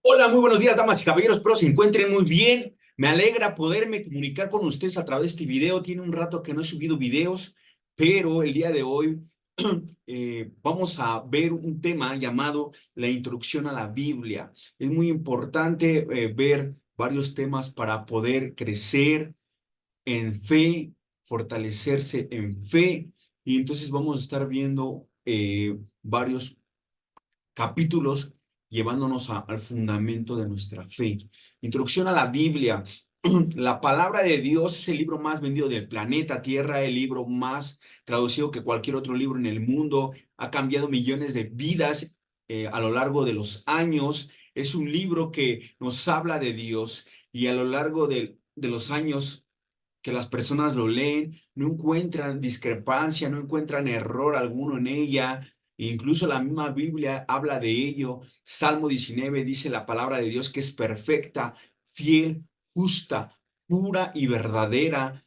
Hola, muy buenos días, damas y caballeros. Espero se encuentren muy bien. Me alegra poderme comunicar con ustedes a través de este video. Tiene un rato que no he subido videos, pero el día de hoy vamos a ver un tema llamado la introducción a la Biblia. Es muy importante ver varios temas para poder crecer en fe, fortalecerse en fe. Y entonces vamos a estar viendo varios capítulos llevándonos al fundamento de nuestra fe. Introducción a la Biblia. La palabra de Dios es el libro más vendido del planeta Tierra, el libro más traducido que cualquier otro libro en el mundo. Ha cambiado millones de vidas a lo largo de los años. Es un libro que nos habla de Dios y a lo largo de los años que las personas lo leen, no encuentran discrepancia, no encuentran error alguno en ella. Incluso la misma Biblia habla de ello. Salmo 19 dice la palabra de Dios que es perfecta, fiel, justa, pura y verdadera.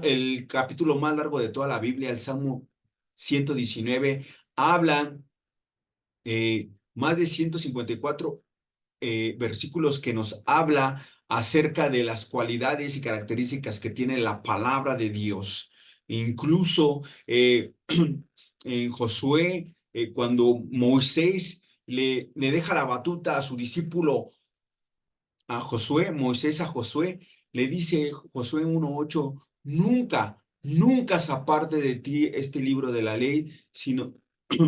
El capítulo más largo de toda la Biblia, el Salmo 119, hablan más de 154 versículos que nos habla acerca de las cualidades y características que tiene la palabra de Dios. Incluso en Josué, cuando Moisés le deja la batuta a su discípulo, a Josué, Moisés a Josué, le dice Josué 1:8, nunca se aparte de ti este libro de la ley, sino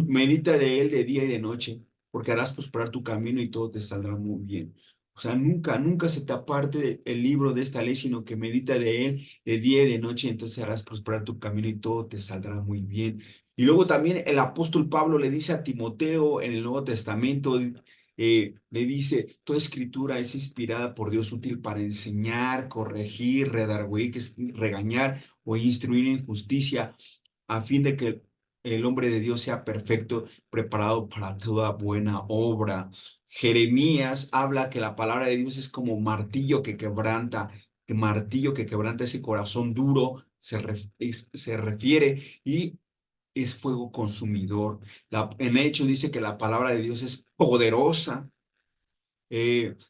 medita de él de día y de noche, porque harás prosperar tu camino y todo te saldrá muy bien. O sea, nunca se te aparte el libro de esta ley, sino que medita de él de día y de noche, entonces harás prosperar tu camino y todo te saldrá muy bien. Y luego también el apóstol Pablo le dice a Timoteo en el Nuevo Testamento, le dice, toda escritura es inspirada por Dios, útil para enseñar, corregir, redarguir, que es regañar o instruir en justicia, a fin de que el hombre de Dios sea perfecto, preparado para toda buena obra. Jeremías habla que la palabra de Dios es como martillo que martillo que quebranta ese corazón duro, se refiere, y es fuego consumidor. En Hechos dice que la palabra de Dios es poderosa.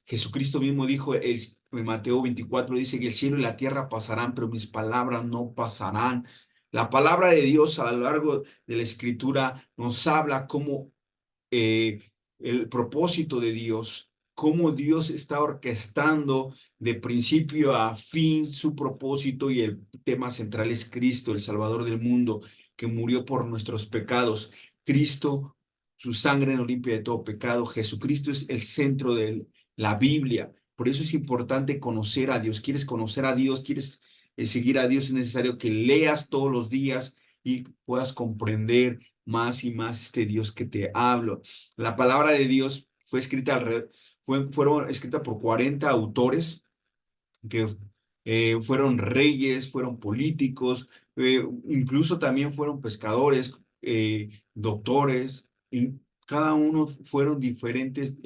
Jesucristo mismo dijo en Mateo 24, dice que el cielo y la tierra pasarán, pero mis palabras no pasarán. La palabra de Dios a lo largo de la escritura nos habla cómo el propósito de Dios, cómo Dios está orquestando de principio a fin su propósito, y el tema central es Cristo, el Salvador del mundo, que murió por nuestros pecados. Cristo, su sangre nos limpia de todo pecado. Jesucristo es el centro de la Biblia. Por eso es importante conocer a Dios. ¿Quieres conocer a Dios? ¿Quieres seguir a Dios? Es necesario que leas todos los días y puedas comprender más y más este Dios que te hablo. La palabra de Dios fue escrita fueron escritas por 40 autores que fueron reyes, fueron políticos, incluso también fueron pescadores, doctores, y cada uno fueron diferentes,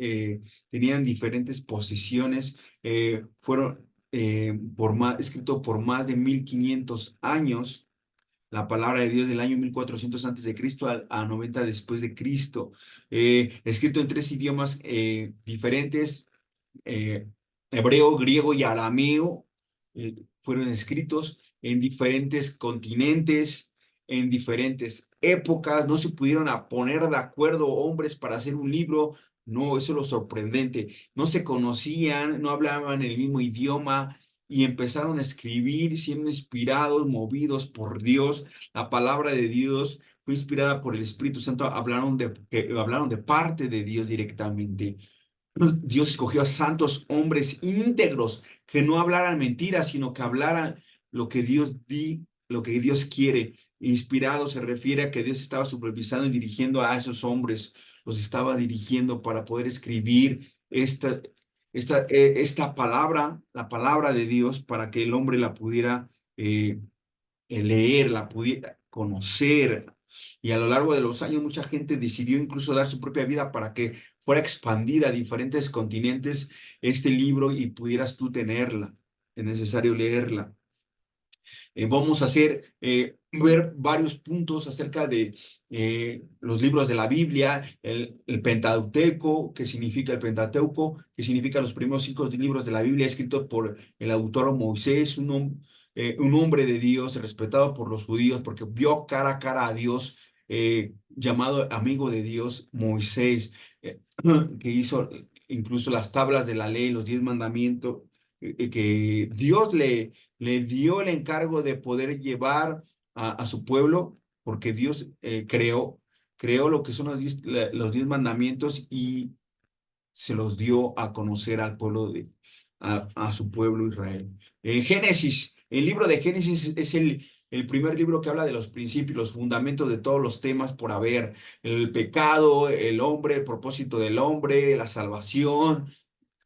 tenían diferentes posiciones, fueron escrito por más de 1500 años. La palabra de Dios del año 1400 antes de Cristo a 90 después de Cristo, escrito en tres idiomas diferentes, eh, hebreo, griego y arameo. Fueron escritos en diferentes continentes, en diferentes épocas. No se pudieron poner de acuerdo hombres para hacer un libro. No, eso es lo sorprendente. No se conocían, no hablaban el mismo idioma y empezaron a escribir siendo inspirados, movidos por Dios. La palabra de Dios fue inspirada por el Espíritu Santo. Hablaron de parte de Dios directamente. Dios escogió a santos hombres íntegros que no hablaran mentiras, sino que hablaran lo que Dios quiere. Inspirado se refiere a que Dios estaba supervisando y dirigiendo a esos hombres, los estaba dirigiendo para poder escribir esta palabra, la palabra de Dios, para que el hombre la pudiera leer, la pudiera conocer. Y a lo largo de los años mucha gente decidió incluso dar su propia vida para que fuera expandida a diferentes continentes este libro y pudieras tú tenerla. Es necesario leerla. Vamos a hacer ver varios puntos acerca de los libros de la Biblia, el Pentateuco, que significa el Pentateuco, que significa los primeros 5 libros de la Biblia, escritos por el autor Moisés, un hombre de Dios, respetado por los judíos, porque vio cara a cara a Dios, llamado amigo de Dios, Moisés, que hizo incluso las tablas de la ley, los 10 mandamientos, que Dios le dio el encargo de poder llevar a su pueblo, porque Dios creó lo que son los 10 mandamientos y se los dio a conocer al pueblo a su pueblo Israel. Génesis, el libro de Génesis es el primer libro que habla de los principios, los fundamentos de todos los temas por haber, el pecado, el hombre, el propósito del hombre, la salvación.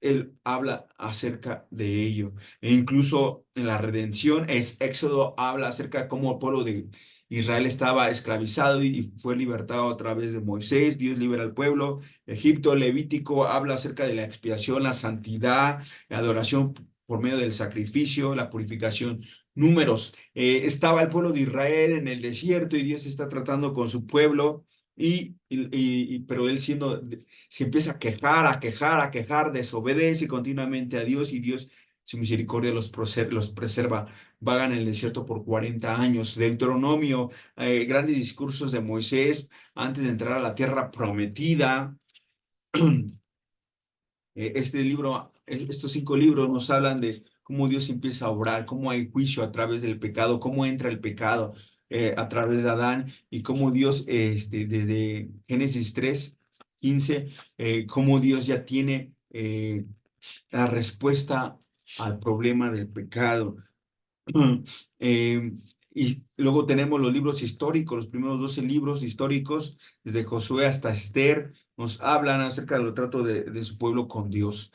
Él habla acerca de ello. E incluso en la redención, Éxodo habla acerca de cómo el pueblo de Israel estaba esclavizado y fue libertado a través de Moisés. Dios libera al pueblo. Egipto, Levítico, habla acerca de la expiación, la santidad, la adoración por medio del sacrificio, la purificación. Números, estaba el pueblo de Israel en el desierto y Dios está tratando con su pueblo. Pero él se empieza a quejar, a quejar, a quejar, desobedece continuamente a Dios y Dios, su misericordia los preserva. Vagan en el desierto por 40 años. Deuteronomio, grandes discursos de Moisés antes de entrar a la tierra prometida. Estos 5 libros nos hablan de cómo Dios empieza a obrar, cómo hay juicio a través del pecado, cómo entra el pecado a través de Adán y cómo Dios, desde Génesis 3:15, cómo Dios ya tiene la respuesta al problema del pecado. Eh, y luego tenemos los libros históricos, los primeros 12 libros históricos, desde Josué hasta Esther, nos hablan acerca del trato de su pueblo con Dios.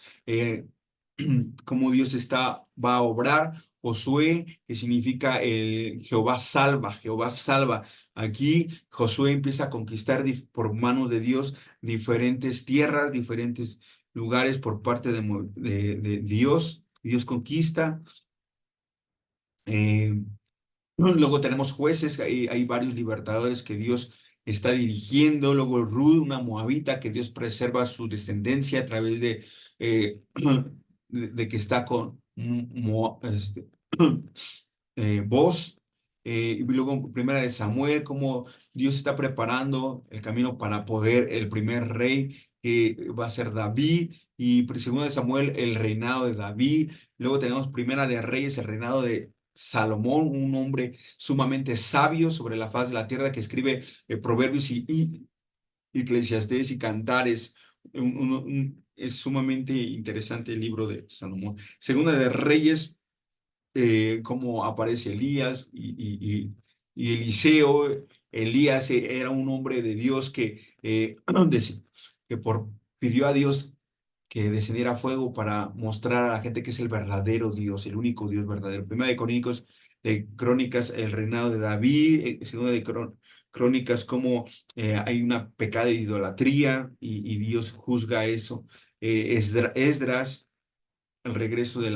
Cómo Dios va a obrar. Josué, que significa Jehová salva, Jehová salva. Aquí Josué empieza a conquistar por manos de Dios diferentes tierras, diferentes lugares por parte de Dios. Dios conquista. Eh, Luego tenemos jueces, hay varios libertadores que Dios está dirigiendo. Luego Ruth, una moabita, que Dios preserva su descendencia a través eh, de que está con Boz. Y luego Primera de Samuel, cómo Dios está preparando el camino para poder el primer rey que va a ser David. Y Segunda de Samuel, el reinado de David. Luego tenemos Primera de Reyes, el reinado de Salomón, un hombre sumamente sabio sobre la faz de la tierra, que escribe Proverbios y Eclesiastés y Cantares. Es sumamente interesante el libro de Salomón. Segunda de Reyes, cómo aparece Elías y Eliseo. Elías era un hombre de Dios que pidió a Dios que descendiera fuego para mostrar a la gente que es el verdadero Dios, el único Dios verdadero. Primera de Crónicas, el reinado de David. Segunda de Crónicas, cómo hay una pecado de idolatría y Dios juzga eso. Esdras, el regreso de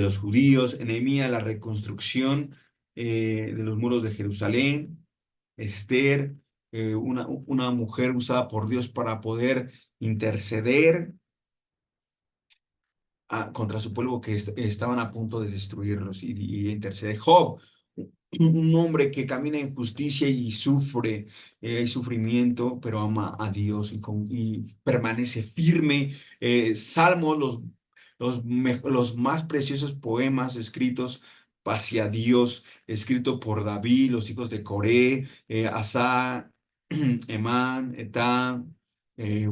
los judíos. Nehemías, la reconstrucción de los muros de Jerusalén. Esther, una mujer usada por Dios para poder interceder contra su pueblo, que estaban a punto de destruirlos, y interceder. Job, un hombre que camina en justicia y sufre sufrimiento, pero ama a Dios y permanece firme. Salmos, los más preciosos poemas escritos hacia Dios, escrito por David, los hijos de Coré, Asá, Emán, Etán.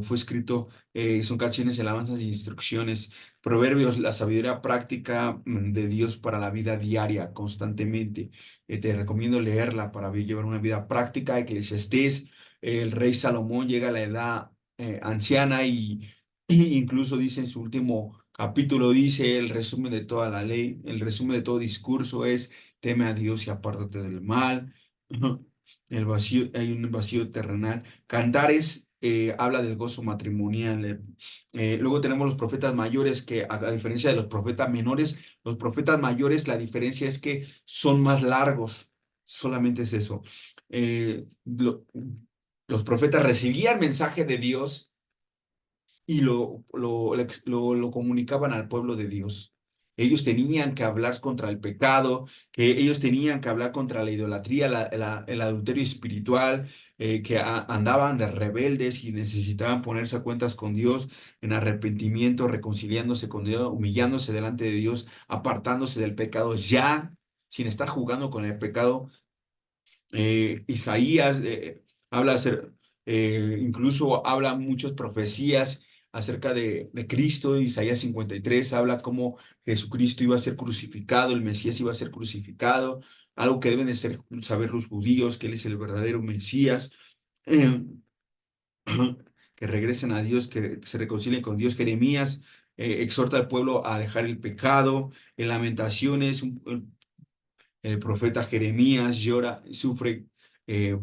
Fue escrito, son canciones, alabanzas e instrucciones. Proverbios, la sabiduría práctica de Dios para la vida diaria, constantemente. Te recomiendo leerla para llevar una vida práctica. Eclesiastés, el rey Salomón llega a la edad anciana y incluso dice en su último capítulo, dice el resumen de toda la ley, el resumen de todo discurso es: teme a Dios y apártate del mal. El vacío, hay un vacío terrenal. Cantares, habla del gozo matrimonial. Luego tenemos los profetas mayores que a diferencia de los profetas menores, los profetas mayores, la diferencia es que son más largos, solamente es eso. Eh, lo- los profetas recibían mensaje de Dios y lo comunicaban al pueblo de Dios. Ellos tenían que hablar contra el pecado, que ellos tenían que hablar contra la idolatría, el adulterio espiritual, que andaban de rebeldes y necesitaban ponerse a cuentas con Dios en arrepentimiento, reconciliándose con Dios, humillándose delante de Dios, apartándose del pecado ya, sin estar jugando con el pecado. Isaías habla, incluso habla muchas profecías acerca de Cristo. Isaías 53 habla cómo Jesucristo iba a ser crucificado, el Mesías iba a ser crucificado, algo que deben de saber los judíos, que Él es el verdadero Mesías. Eh, que regresen a Dios, que se reconcilien con Dios. Jeremías exhorta al pueblo a dejar el pecado. En Lamentaciones, el profeta Jeremías llora, sufre eh,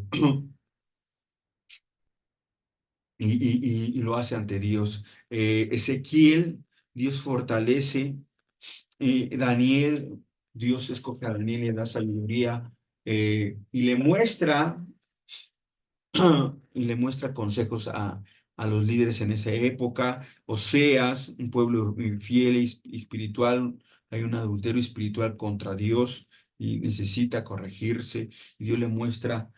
y lo hace ante Dios. Ezequiel, Dios fortalece. Daniel, Dios escoge a Daniel y le da sabiduría y le muestra y le muestra consejos a los líderes en esa época. Oseas, un pueblo infiel y espiritual, hay un adulterio espiritual contra Dios y necesita corregirse. Y Dios le muestra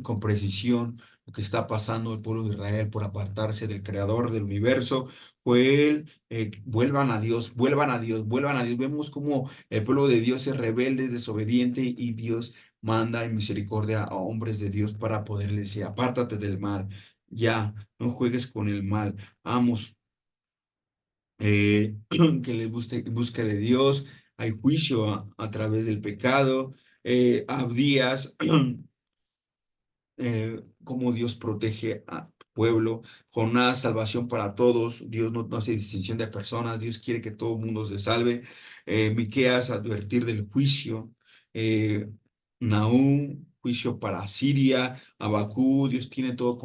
con precisión lo que está pasando el pueblo de Israel por apartarse del creador del universo. Fue él, vuelvan a Dios, vuelvan a Dios, vuelvan a Dios. Vemos cómo el pueblo de Dios es rebelde, es desobediente y Dios manda en misericordia a hombres de Dios para poderles decir, apártate del mal, ya, no juegues con el mal, vamos, que le busque de Dios, hay juicio a través del pecado. Abdías cómo Dios protege a tu pueblo. Jonás, salvación para todos. Dios no hace distinción de personas. Dios quiere que todo el mundo se salve. Miqueas, advertir del juicio. Eh, Nahum, juicio para Siria. Abacú, Dios tiene todo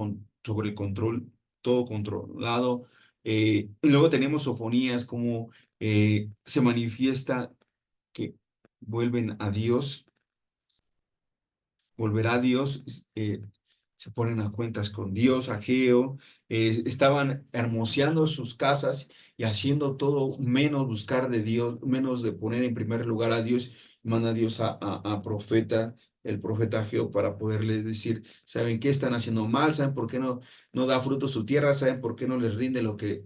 sobre el control, todo controlado. Y luego tenemos Sofonías, como se manifiesta que vuelven a Dios, volverá a Dios, se ponen a cuentas con Dios, Ageo, estaban hermoseando sus casas y haciendo todo menos buscar de Dios, menos de poner en primer lugar a Dios, manda a Dios a profeta, el profeta Ageo, para poderles decir, ¿saben qué están haciendo mal? ¿Saben por qué no da fruto su tierra? ¿Saben por qué no les rinde lo que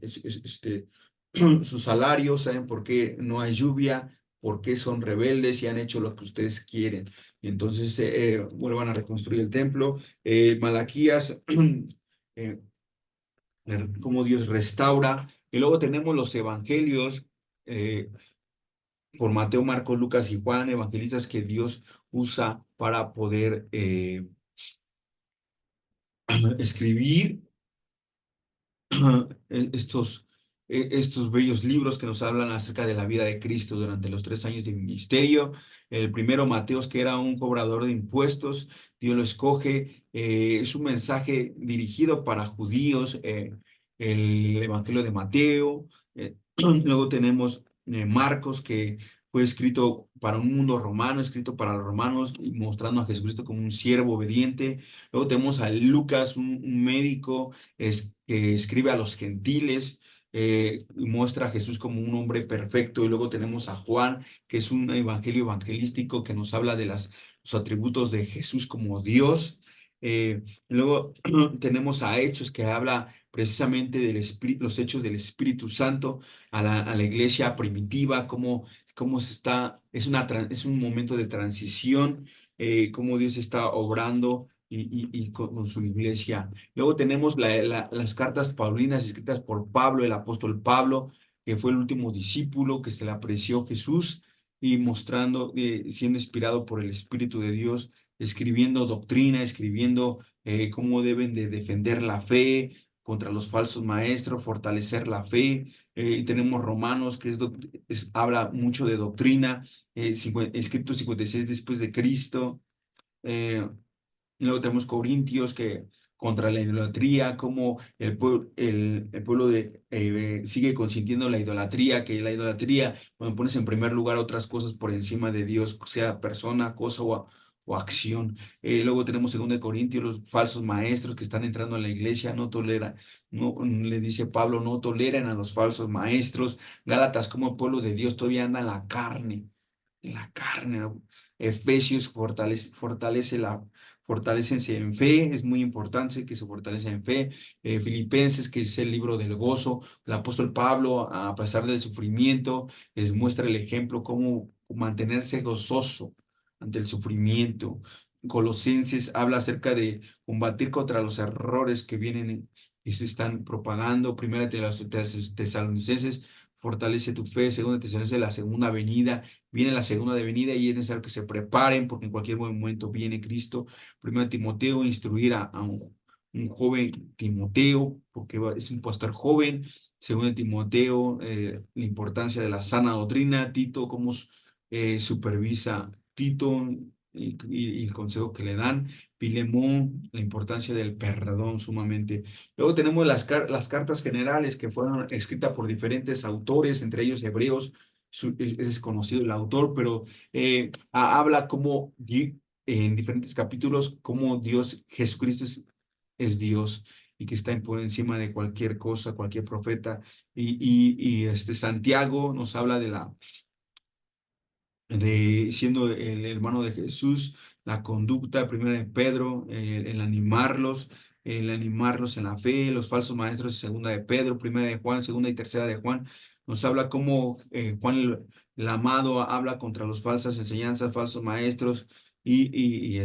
su salario? ¿Saben por qué no hay lluvia? ¿Por qué son rebeldes y han hecho lo que ustedes quieren? Y entonces vuelvan a reconstruir el templo. Malaquías, eh, cómo Dios restaura. Y luego tenemos los evangelios por Mateo, Marcos, Lucas y Juan, evangelistas que Dios usa para poder escribir estos, estos bellos libros que nos hablan acerca de la vida de Cristo durante los 3 años de ministerio. El primero, Mateos, que era un cobrador de impuestos, Dios lo escoge. Es un mensaje dirigido para judíos, el Evangelio de Mateo. Luego tenemos Marcos, que fue escrito para un mundo romano, escrito para los romanos, y mostrando a Jesucristo como un siervo obediente. Luego tenemos a Lucas, un médico que escribe a los gentiles, y muestra a Jesús como un hombre perfecto. Y luego tenemos a Juan, que es un evangelio evangelístico que nos habla de los atributos de Jesús como Dios. Luego tenemos a Hechos, que habla precisamente del espíritu, los hechos del Espíritu Santo a la iglesia primitiva, cómo se está, es un momento de transición, cómo Dios está obrando y con su iglesia. Luego tenemos las cartas paulinas escritas por Pablo, el apóstol Pablo, que fue el último discípulo que se le apreció Jesús y mostrando, siendo inspirado por el Espíritu de Dios, escribiendo doctrina, escribiendo cómo deben de defender la fe contra los falsos maestros, fortalecer la fe. Y tenemos Romanos, que habla mucho de doctrina, escrito 56 después de Cristo. Eh, y luego tenemos Corintios, que contra la idolatría, cómo el pueblo sigue consintiendo la idolatría, que la idolatría, cuando pones en primer lugar otras cosas por encima de Dios, sea persona, cosa o acción. Luego tenemos 2 Corintios, los falsos maestros que están entrando en la iglesia, no tolera, no, le dice Pablo, no toleren a los falsos maestros. Gálatas, como el pueblo de Dios todavía anda en la carne, ¿no? Efesios fortalécense en fe, es muy importante que se fortalecen en fe. Filipenses, que es el libro del gozo, el apóstol Pablo, a pesar del sufrimiento, les muestra el ejemplo cómo mantenerse gozoso ante el sufrimiento. Colosenses habla acerca de combatir contra los errores que vienen y se están propagando. Primera de los Tesalonicenses, fortalece tu fe. Segunda Tesalonicenses, la segunda venida. Viene la segunda venida y es necesario que se preparen porque en cualquier momento viene Cristo. Primero Timoteo, instruir a un joven Timoteo, porque es un pastor joven. Segundo Timoteo, la importancia de la sana doctrina. Tito, cómo supervisa Tito y el consejo que le dan. Filemón, la importancia del perdón sumamente. Luego tenemos las cartas generales que fueron escritas por diferentes autores, entre ellos hebreos. Es desconocido el autor, pero habla como en diferentes capítulos cómo Dios, Jesucristo es Dios y que está por encima de cualquier cosa, cualquier profeta. Santiago nos habla de siendo el hermano de Jesús, la conducta, primera de Pedro, el animarlos en la fe, los falsos maestros, segunda de Pedro, primera de Juan, segunda y tercera de Juan, nos habla cómo Juan el amado habla contra las falsas enseñanzas, falsos maestros y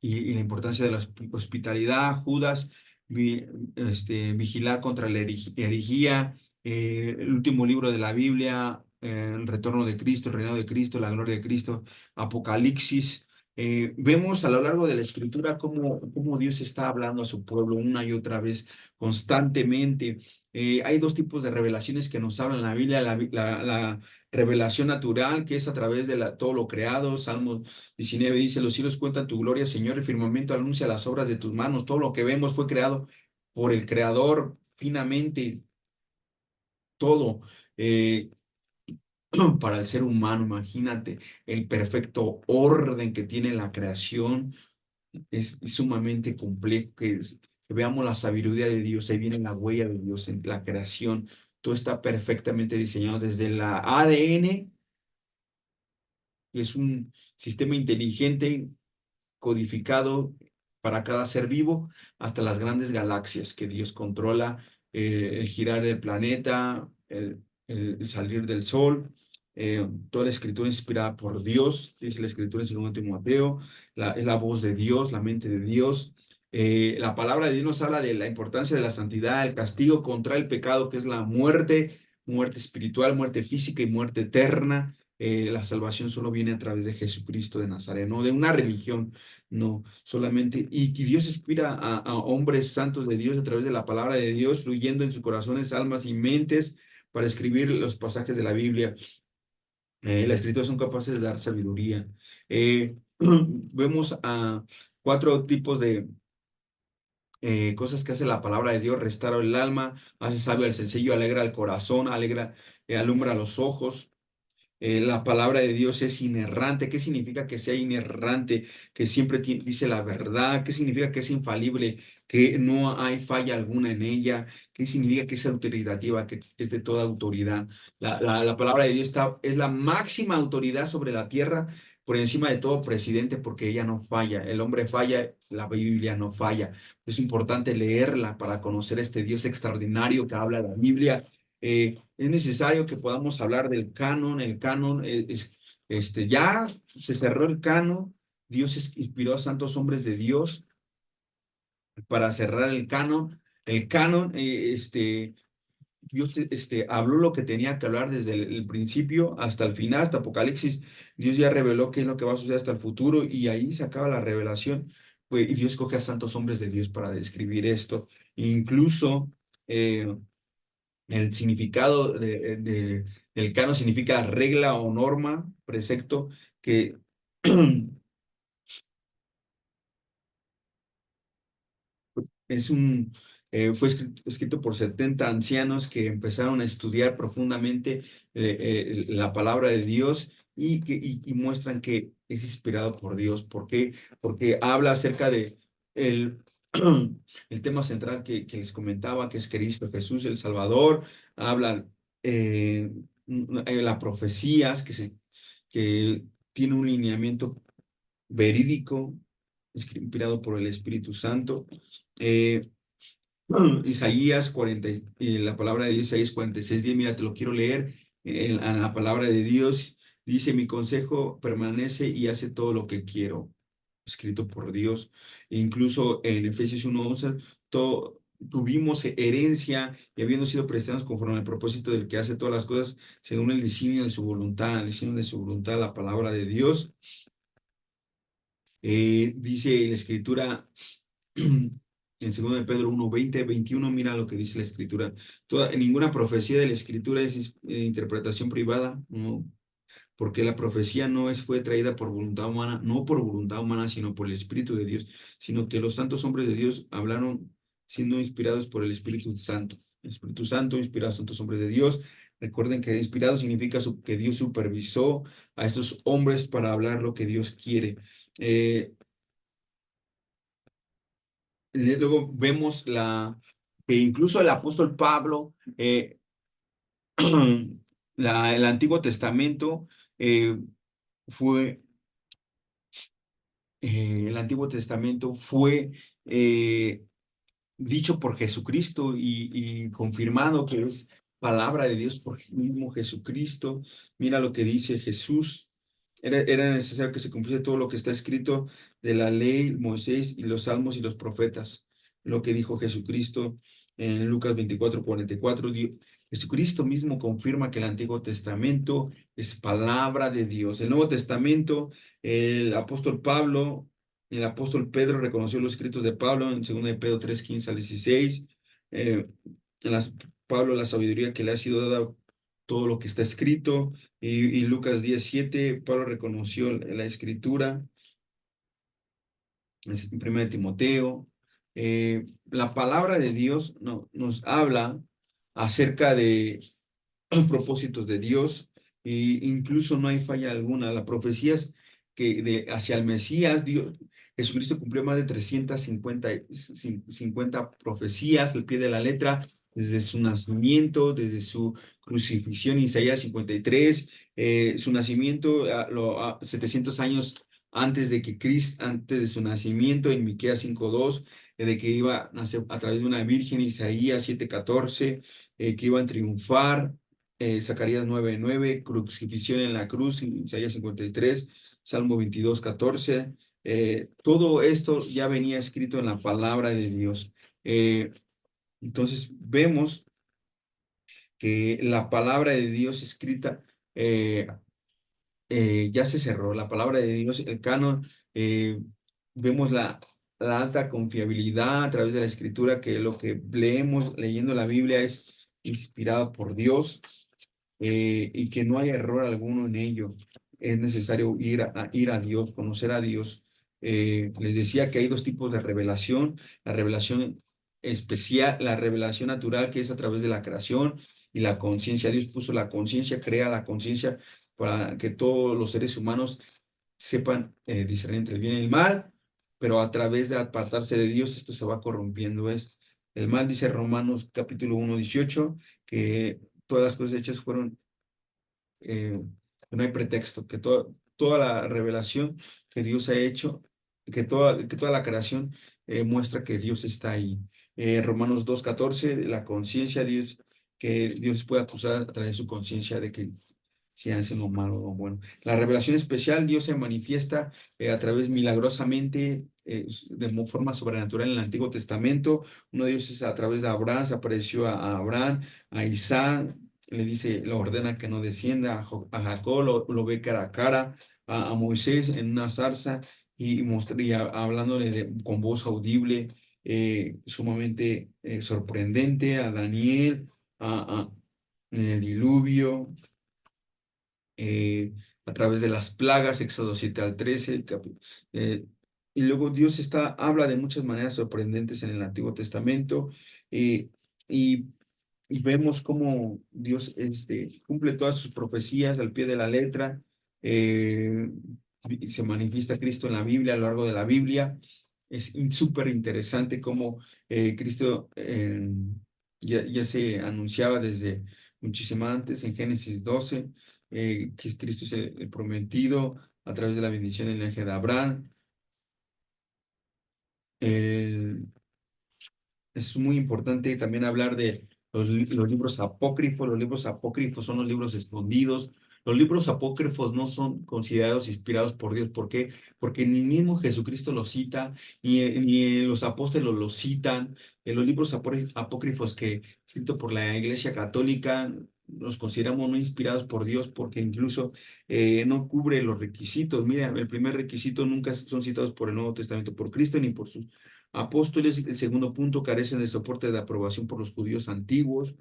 la importancia de la hospitalidad. Judas, vigilar contra la herejía. El último libro de la Biblia, el retorno de Cristo, el reinado de Cristo, la gloria de Cristo, Apocalipsis. Vemos a lo largo de la escritura cómo Dios está hablando a su pueblo una y otra vez, constantemente. Hay 2 tipos de revelaciones que nos hablan en la Biblia, la revelación natural, que es a través de todo lo creado. Salmos 19 dice, los cielos cuentan tu gloria, Señor, el firmamento anuncia las obras de tus manos. Todo lo que vemos fue creado por el Creador finamente, todo. Eh, para el ser humano, imagínate el perfecto orden que tiene la creación. Es sumamente complejo que veamos la sabiduría de Dios. Ahí viene la huella de Dios en la creación. Todo está perfectamente diseñado desde la ADN, que es un sistema inteligente codificado para cada ser vivo, hasta las grandes galaxias que Dios controla, el girar del planeta, el salir del sol. Toda la escritura inspirada por Dios, dice la escritura en 2 Timoteo, es la voz de Dios, la mente de Dios. La palabra de Dios nos habla de la importancia de la santidad, el castigo contra el pecado, que es la muerte, muerte espiritual, muerte física y muerte eterna. La salvación solo viene a través de Jesucristo de Nazaret, no de una religión, no, solamente, y que Dios inspira a hombres santos de Dios a través de la palabra de Dios, fluyendo en sus corazones, almas y mentes para escribir los pasajes de la Biblia. Las escrituras son capaces de dar sabiduría. Vemos a 4 tipos de cosas que hace la palabra de Dios: restaura el alma, hace sabio al sencillo, alegra el corazón, alumbra los ojos. La palabra de Dios es inerrante. ¿Qué significa que sea inerrante? Que siempre dice la verdad. ¿Qué significa que es infalible? Que no hay falla alguna en ella. ¿Qué significa que es autoritativa? Que es de toda autoridad. La palabra de Dios es la máxima autoridad sobre la tierra, por encima de todo presidente, porque ella no falla. El hombre falla, la Biblia no falla. Es importante leerla para conocer este Dios extraordinario que habla la Biblia. Es necesario que podamos hablar del canon. El canon ya se cerró el canon. Dios inspiró a santos hombres de Dios para cerrar el canon. El canon, Dios habló lo que tenía que hablar desde el principio hasta el final, hasta Apocalipsis. Dios ya reveló qué es lo que va a suceder hasta el futuro y ahí se acaba la revelación. Pues, y Dios coge a santos hombres de Dios para describir esto. Incluso el significado del canon significa regla o norma, precepto, que fue escrito por 70 ancianos que empezaron a estudiar profundamente la palabra de Dios y muestran que es inspirado por Dios. ¿Por qué? Porque habla acerca de el, el tema central que les comentaba, que es Cristo Jesús, el Salvador. Habla las profecías que tiene un lineamiento verídico, inspirado por el Espíritu Santo. Eh, Isaías 40, la palabra de Dios, Isaías 46:10, mira, te lo quiero leer. En la palabra de Dios dice, mi consejo permanece y hace todo lo que quiero, escrito por Dios. Incluso en Efesios 1:11, tuvimos herencia y habiendo sido prestados conforme al propósito del que hace todas las cosas según el diseño de su voluntad, el diseño de su voluntad, la palabra de Dios. Dice la escritura en 2 de Pedro 1:20-21, mira lo que dice la escritura. Ninguna profecía de la escritura es interpretación privada, no, porque la profecía fue traída por voluntad humana, no por voluntad humana, sino por el Espíritu de Dios, sino que los santos hombres de Dios hablaron siendo inspirados por el Espíritu Santo. El Espíritu Santo inspiró a santos hombres de Dios. Recuerden que inspirado significa que Dios supervisó a estos hombres para hablar lo que Dios quiere. Eh, Luego vemos que incluso el apóstol Pablo, el Antiguo Testamento eh, fue, el Antiguo Testamento fue dicho por Jesucristo y confirmado que es palabra de Dios por el mismo Jesucristo. Mira lo que dice Jesús. Era necesario que se cumpliese todo lo que está escrito de la ley, Moisés y los salmos y los profetas. Lo que dijo Jesucristo en Lucas 24:44. Jesucristo mismo confirma que el Antiguo Testamento es palabra de Dios. El Nuevo Testamento, el apóstol Pedro reconoció los escritos de Pablo en 2 de Pedro 3:15-16. Eh, en Pablo, la sabiduría que le ha sido dada, todo lo que está escrito. Y Lucas 10:7, Pablo reconoció la escritura. En 1 de Timoteo. La palabra de Dios nos habla acerca de propósitos de Dios e incluso no hay falla alguna. Las profecías hacia el Mesías, Jesucristo cumplió más de 350 profecías al pie de la letra, desde su nacimiento, desde su crucifixión, Isaías 53, su nacimiento 700 años antes de su nacimiento, en Miqueas 5:2, de que iba a nacer a través de una virgen, Isaías 7:14, que iban a triunfar, Zacarías 9:9, crucifixión en la cruz, Isaías 53, Salmo 22:14. Todo esto ya venía escrito en la palabra de Dios. Entonces vemos que la palabra de Dios escrita eh, ya se cerró. La palabra de Dios, el canon, vemos la alta confiabilidad a través de la escritura, que lo que leemos leyendo la Biblia es inspirado por Dios, y que no hay error alguno en ello. Es necesario ir a Dios, conocer a Dios. Les decía que hay dos tipos de revelación: la revelación especial, la revelación natural, que es a través de la creación, y la conciencia. Dios puso la conciencia, crea la conciencia para que todos los seres humanos sepan discernir entre el bien y el mal, pero a través de apartarse de Dios esto se va corrompiendo. El mal, dice Romanos capítulo 1:18, que todas las cosas hechas fueron, no hay pretexto, que toda la revelación que Dios ha hecho, que toda la creación muestra que Dios está ahí. Romanos 2:14, la conciencia, que Dios puede acusar a través de su conciencia de que si hacen lo malo o bueno. La revelación especial, Dios se manifiesta a través milagrosamente, de forma sobrenatural en el Antiguo Testamento. Uno de ellos es a través de Abraham, se apareció a Abraham, a Isaac, le dice, lo ordena que no descienda, a Jacob lo ve cara a cara, a Moisés en una zarza hablándole con voz audible, sumamente sorprendente, a Daniel, en el diluvio, a través de las plagas, Éxodo 7 al 13, y luego Dios habla de muchas maneras sorprendentes en el Antiguo Testamento. eh, y, y vemos cómo Dios cumple todas sus profecías al pie de la letra. eh, y se manifiesta Cristo en la Biblia, a lo largo de la Biblia. Es súper interesante cómo Cristo ya se anunciaba desde muchísimo antes, en Génesis 12, que Cristo es el prometido a través de la bendición del linaje de Abraham. El- es muy importante también hablar de los libros apócrifos. Los libros apócrifos son los libros escondidos. Los libros apócrifos no son considerados inspirados por Dios. ¿Por qué? Porque ni mismo Jesucristo los cita, ni los apóstoles los citan. En los libros apócrifos que escrito por la Iglesia Católica los consideramos no inspirados por Dios porque incluso no cubre los requisitos. Mira, el primer requisito nunca son citados por el Nuevo Testamento, por Cristo ni por sus apóstoles. El segundo punto, carecen de soporte de aprobación por los judíos antiguos.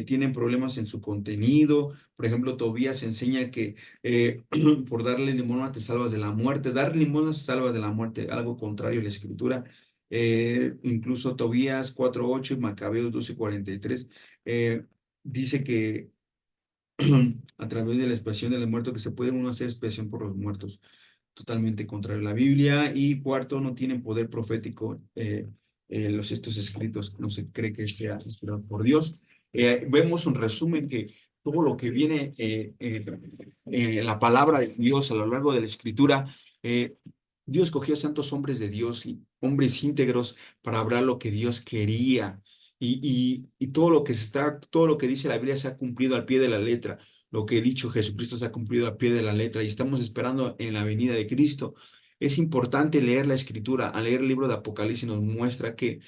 Tienen problemas en su contenido. Por ejemplo, Tobías enseña que por darle limosna te salvas de la muerte. Dar limosna te salva de la muerte, algo contrario a la escritura. Incluso Tobías 4:8 y Macabeos 12:43 dice que a través de la expiación de los muertos que se puede uno hacer expiación por los muertos, totalmente contrario a la Biblia. Y cuarto, no tienen poder profético estos escritos, no se cree que sea inspirado por Dios. Vemos un resumen que todo lo que viene la palabra de Dios a lo largo de la escritura, eh, Dios cogió a santos hombres de Dios y hombres íntegros para hablar lo que Dios quería. Y todo lo que dice la Biblia se ha cumplido al pie de la letra. Lo que he dicho Jesucristo se ha cumplido a pie de la letra y estamos esperando en la venida de Cristo. Es importante leer la escritura. Al leer el libro de Apocalipsis nos muestra que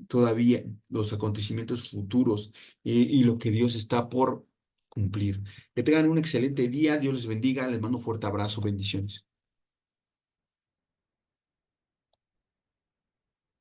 todavía los acontecimientos futuros y lo que Dios está por cumplir. Que tengan un excelente día. Dios les bendiga. Les mando un fuerte abrazo. Bendiciones.